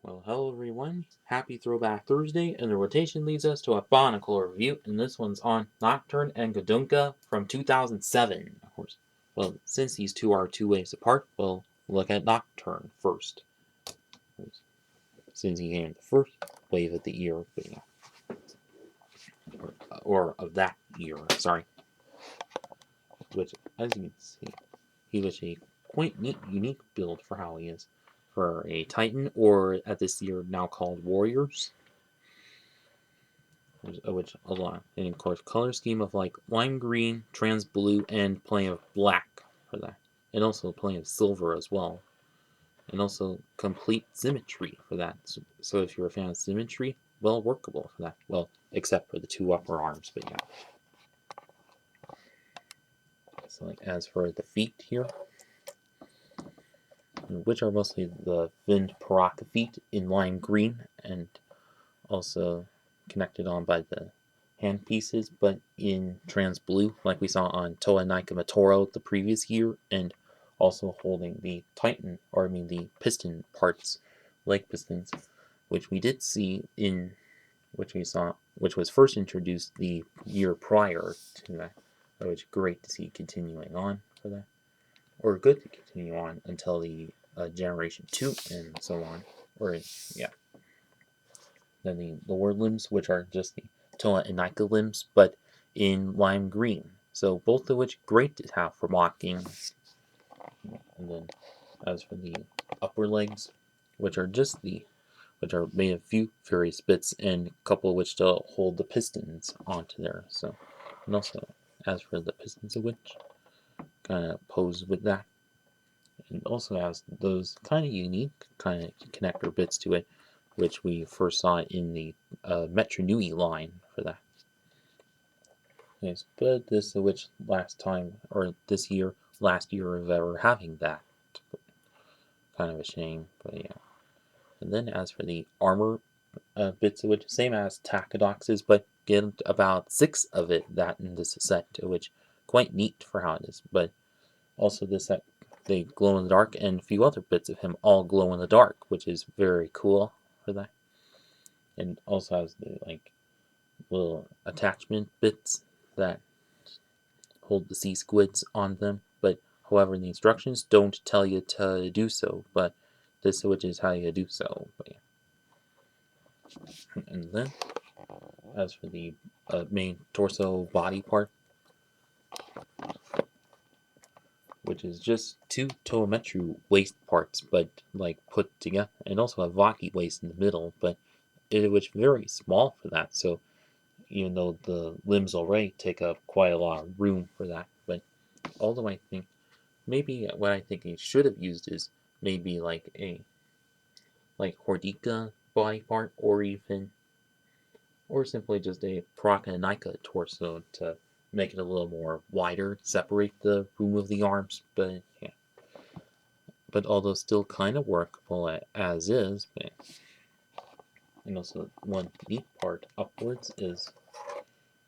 Well, hello everyone. Happy Throwback Thursday, and the rotation leads us to a Bionicle review, and this one's on Nocturn and Gadunkah from 2007. Of course, well, since these two are two waves apart, we'll look at Nocturn first, since he came the first wave of the year, but, or of that year, sorry. Which, as you can see, he was a quite neat, unique build for how he is, for a Titan, or at this year now called Warriors. Which a lot, and of course color scheme of like lime green, trans blue, and plenty of black for that, and also plenty of silver as well, and also complete symmetry for that. So if you're a fan of symmetry, well workable for that. Well, except for the two upper arms, but yeah. So like as for the feet here, which are mostly the Vind Paraka feet in lime green, and also connected on by the hand pieces, but in trans blue, like we saw on Toa Nikamatoro the previous year, and also holding the Titan, or I mean the piston parts, leg pistons, which we did see in, which we saw, which was first introduced the year prior to that, which great to see continuing on for that, or good to continue on until the Generation 2 and so on, or yeah. Then the lower limbs, which are just the Toa and Nika limbs, but in lime green. So both of which great to have for mocking. And then as for the upper legs, which are made of few various bits, and a couple of which still hold the pistons onto there. So, and also as for the pistons of which kind of pose with that, and also has those kind of unique kind of connector bits to it, which we first saw in the Metro Nui line for that. Yes, but this is which last time, or this year, last year of ever having that. Kind of a shame, but yeah. And then as for the armor bits of which, same as Takodox's, but get about 6 of it that in this set, which quite neat for how it is. But also this set, they glow in the dark, and a few other bits of him all glow in the dark, which is very cool for that. And also has the like little attachment bits that hold the sea squids on them, but however the instructions don't tell you to do so, but this which is how you do so. But yeah. And then as for the main torso body part, which is just two Toametru waist parts, but like put together, and also a Vaki waist in the middle, but it was very small for that. So even though the limbs already take up quite a lot of room for that, but although I think maybe what I think he should have used is maybe like a Hordika body part, or even, or simply just a Paraka and Nika torso to make it a little more wider, separate the room of the arms. But yeah, but although still kind of workable as is. But, and also one neat part upwards is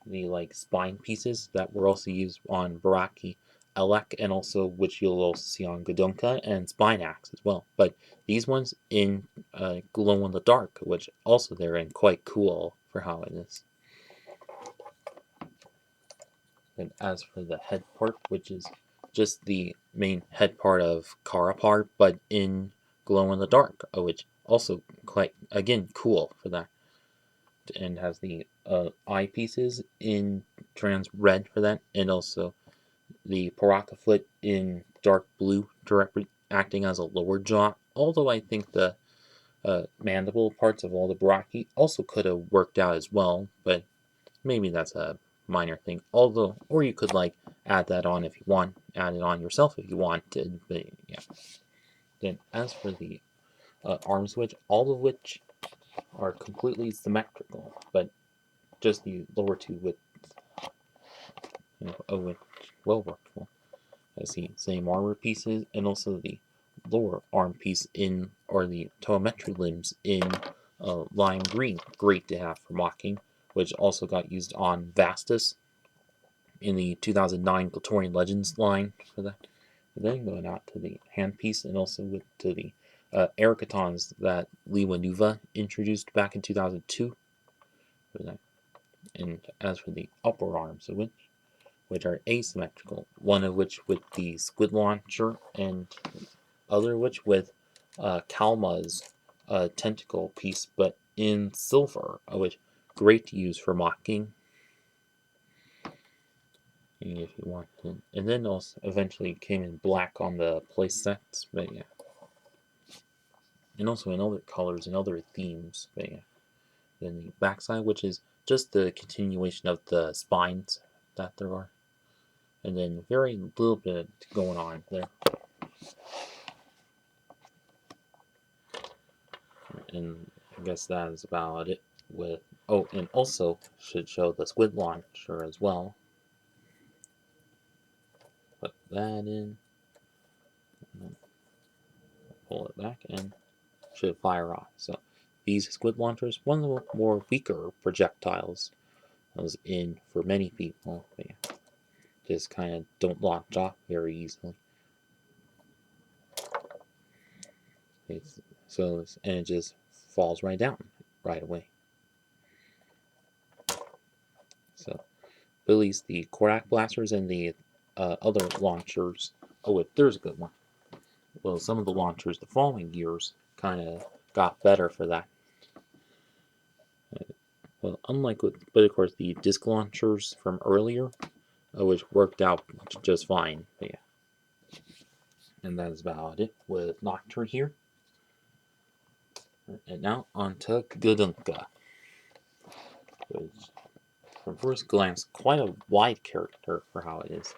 the like spine pieces that were also used on Baraki Elec, and also which you'll also see on Gadunkah and Spine Axe as well. But these ones in glow in the dark, which also they're in quite cool for how it is. And as for the head part, which is just the main head part of Karapar, but in glow in the dark, which also quite again cool for that, and has the eyepieces in trans red for that, and also the Paraka foot in dark blue, directly acting as a lower jaw. Although I think the mandible parts of all the Baraki also could have worked out as well, but maybe that's a minor thing. Although, or you could like add that on if you want, add it on yourself if you wanted. But yeah. Then as for the arm switch, all of which are completely symmetrical, but just the lower two with which well workable. I see same armor pieces, and also the lower arm piece in, or the Toametru limbs in lime green. Great to have for mocking, which also got used on Vastus in the 2009 Glatorian Legends line for that. And then going out to the handpiece, and also to the Ericatons that Liwanuva introduced back in 2002. And as for the upper arms, which are asymmetrical, one of which with the squid launcher and other which with Kalma's tentacle piece, but in silver, which great to use for mocking if you want to. And then also eventually came in black on the play sets, but yeah. And also in other colors and other themes, but yeah. Then the backside, which is just the continuation of the spines that there are. And then very little bit going on there. And I guess that is about it with, oh, and also should show the squid launcher as well. Put that in, pull it back, and should fire off. So these squid launchers, one of the more weaker projectiles that was in for many people. But yeah, just kind of don't launch off very easily. And it just falls right down right away. So Billy's the Korak blasters and the other launchers. Oh wait, there's a good one. Well, some of the launchers the following years kind of got better for that. Well, but of course the disc launchers from earlier, which worked out just fine. But yeah, and that is about it with Nocturn here. And now on to Gadunkah, which from first glance quite a wide character for how it is.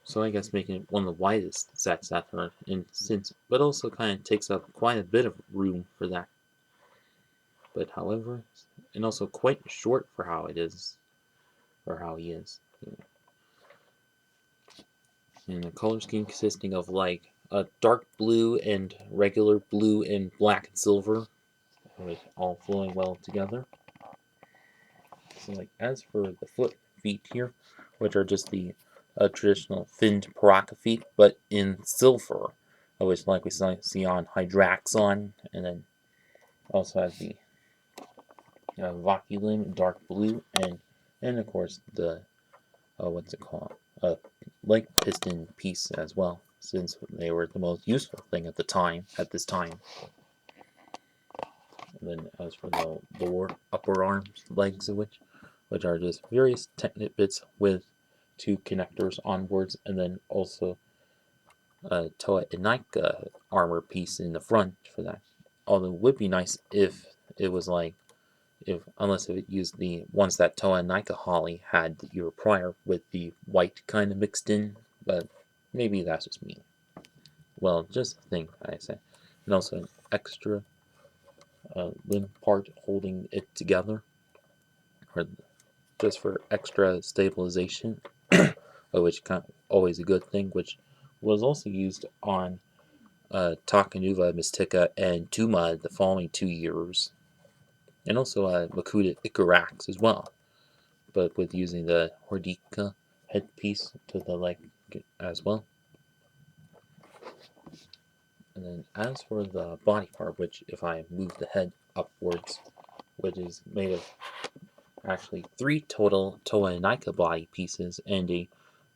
So I guess making it one of the widest sets that are in since, but also kind of takes up quite a bit of room for that. But however, and also quite short for how it is, or how he is. And the color scheme consisting of like a dark blue and regular blue and black and silver, with all flowing well together. So like as for the feet here, which are just the traditional finned Paraka feet, but in silver, which like we see on Hydraxon, and then also has the Vacuum in dark blue, and of course the what's it called, like piston piece as well, since they were the most useful thing at this time. And then as for the lower upper arms, legs of which are just various Technit bits with two connectors onwards, and then also a Toa Inika armor piece in the front for that. Although it would be nice if it was like, unless it used the ones that Toa Inika Holly had the year prior with the white kind of mixed in, but maybe that's just me. Well, just a thing, I say. And also an extra limb part holding it together, or just for extra stabilization, which kind of always a good thing, which was also used on Takanuva, Mystica, and Tuma the following 2 years, and also Makuta Ikarax as well, but with using the Hordika headpiece to the leg as well. And then as for the body part, which if I move the head upwards, which is made of actually 3 total Toa Inika body pieces and a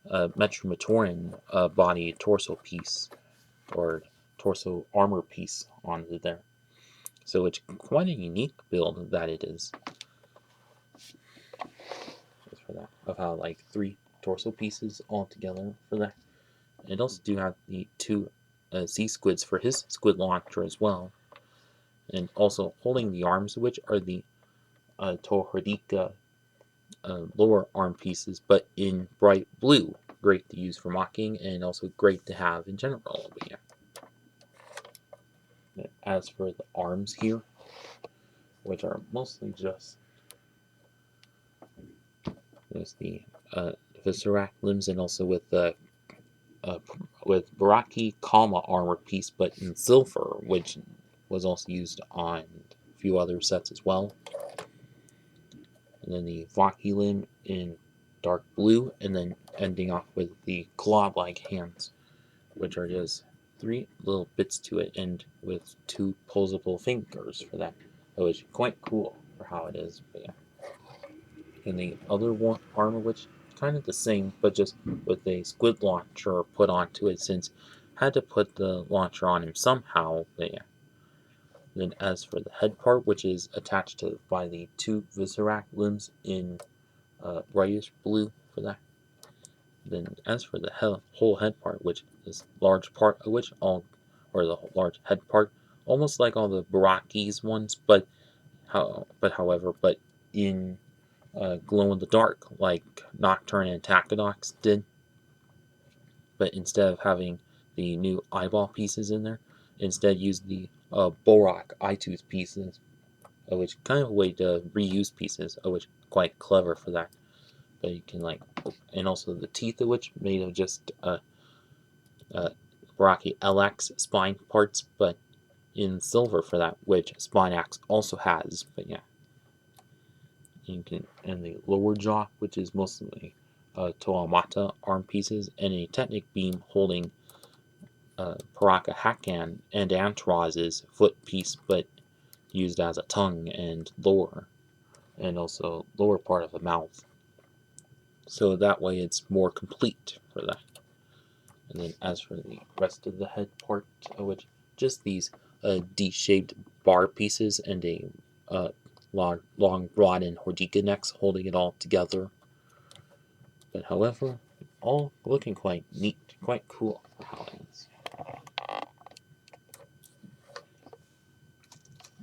Metromatoran body torso piece, or torso armor piece onto there. So it's quite a unique build that it is. Just for that, of how like 3 torso pieces all together for that. It also do have the 2 sea squids for his squid launcher as well, and also holding the arms, which are the Tohordika lower arm pieces, but in bright blue. Great to use for mocking, and also great to have in general. But yeah. As for the arms here, which are mostly just there's the Viscerac limbs, and also with the with Baraki Kalma armor piece, but in silver, which was also used on a few other sets as well. And then the Vaki limb in dark blue, and then ending off with the claw-like hands. which are just 3 little bits to it, and with 2 posable fingers for that, which is quite cool for how it is. But yeah, and the other one armor, which kind of the same, but just with a squid launcher put onto it, since had to put the launcher on him somehow. But yeah. Then as for the head part, which is attached to by the 2 Viscerac limbs in brightish blue for that. Then as for the whole head part, which is large part of which all, or the large head part, almost like all the Baraki's ones, but however, but in glow in the dark, like Nocturn and Tacadox did. But instead of having the new eyeball pieces in there, instead use the Borak eye tooth pieces, which kind of a way to reuse pieces, which quite clever for that. But you can like, and also the teeth of which made of just Rocky LX spine parts, but in silver for that, which Spinax also has. But yeah, you can, and the lower jaw, which is mostly Toamata arm pieces, and a Technic beam holding Paraka Hakan and Antraz's foot piece, but used as a tongue and lower, and also lower part of the mouth. So that way it's more complete for that. And then as for the rest of the head part, which just these D-shaped bar pieces and a long rod and Hordika necks holding it all together. But however, all looking quite neat, quite cool for how it is.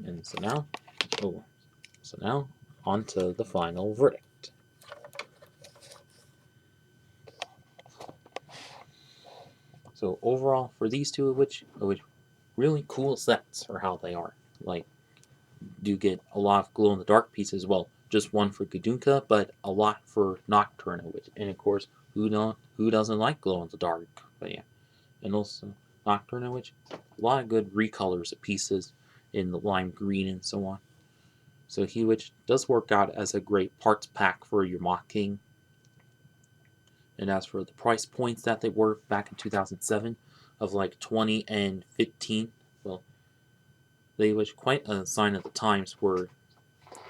And so now on to the final verdict. So overall, for these two, which really cool sets for how they are. Like, do get a lot of glow in the dark pieces. Well, just one for Gadunkah, but a lot for Nocturn, and of course, who doesn't like glow in the dark? But yeah, and also Nocturne, which a lot of good recolors of pieces in the lime green and so on. So he which does work out as a great parts pack for your Mock King. And as for the price points that they were back in 2007 of like 20 and 15, well, they was quite a sign of the times where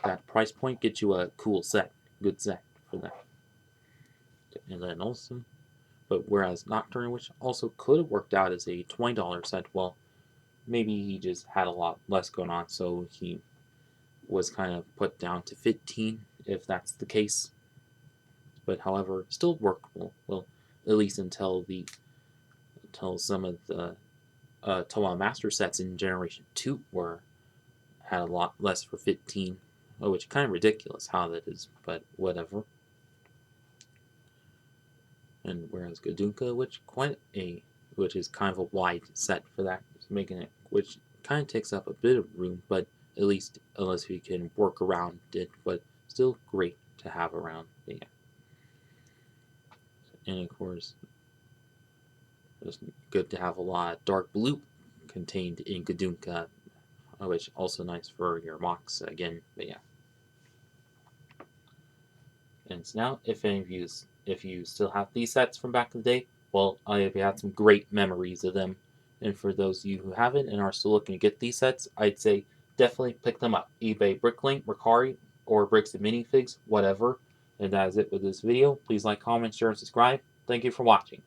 that price point gets you a cool set, good set for that. And then also, but whereas Nocturne, which also could have worked out as a $20 set, well, maybe he just had a lot less going on, so he was kind of put down to 15 if that's the case. But however, still workable. Well, at least until some of the Toa Master sets in Generation 2 had a lot less for 15, which kind of ridiculous how that is, but whatever. And whereas Gadunkah, which is kind of a wide set for that, making it, which kind of takes up a bit of room, but at least unless we can work around it, but still great to have around. Yeah. And of course, it's good to have a lot of dark blue contained in Gadunkah, which also nice for your mocks again. But yeah. And so now, if you still have these sets from back in the day, well, I have had some great memories of them. And for those of you who haven't and are still looking to get these sets, I'd say definitely pick them up. eBay, Bricklink, Mercari, or Bricks and Minifigs, whatever. And that is it with this video. Please like, comment, share, and subscribe. Thank you for watching.